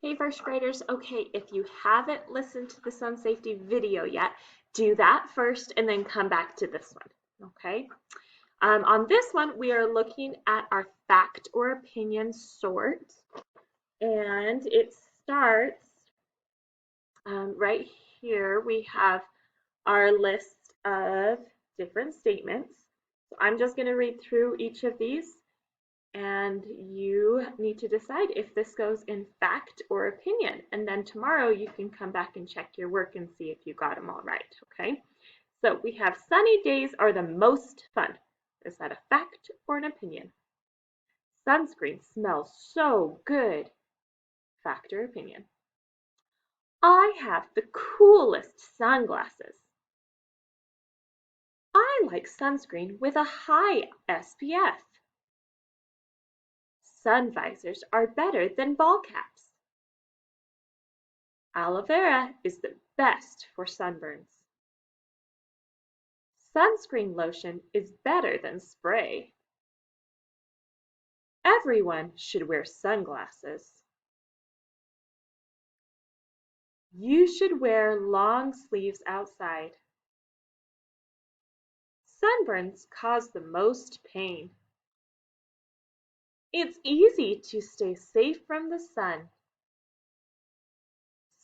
Hey, first graders. Okay, if you haven't listened to the sun safety video yet, do that first and then come back to this one. Okay. On this one, we are looking at our fact or opinion sort, and it starts right here. We have our list of different statements. So I'm just going to read through each of these, and you need to decide if this goes in fact or opinion. And then tomorrow you can come back and check your work and see if you got them all right, okay? So we have sunny days are the most fun. Is that a fact or an opinion? Sunscreen smells so good. Fact or opinion? I have the coolest sunglasses. I like sunscreen with a high SPF. Sun visors are better than ball caps. Aloe vera is the best for sunburns. Sunscreen lotion is better than spray. Everyone should wear sunglasses. You should wear long sleeves outside. Sunburns cause the most pain. It's easy to stay safe from the sun.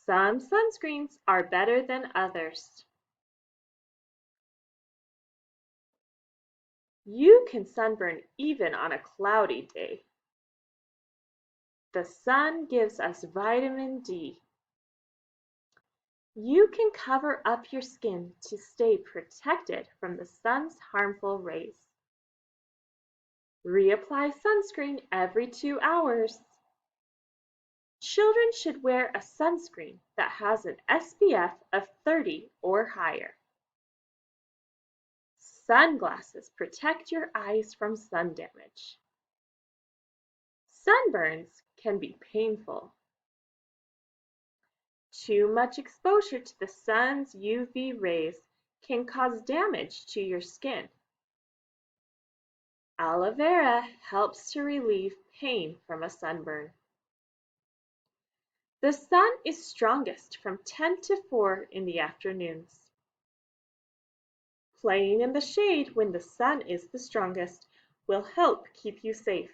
Some sunscreens are better than others. You can sunburn even on a cloudy day. The sun gives us vitamin D. You can cover up your skin to stay protected from the sun's harmful rays. Reapply sunscreen every 2 hours. Children should wear a sunscreen that has an SPF of 30 or higher. Sunglasses protect your eyes from sun damage. Sunburns can be painful. Too much exposure to the sun's UV rays can cause damage to your skin. Aloe vera helps to relieve pain from a sunburn. The sun is strongest from 10 to 4 in the afternoons. Playing in the shade when the sun is the strongest will help keep you safe.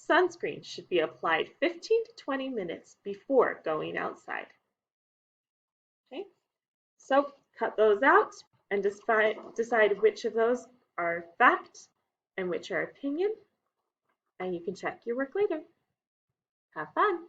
Sunscreen should be applied 15 to 20 minutes before going outside. Okay, so cut those out and decide which of those are fact and which are opinion, and you can check your work later. Have fun!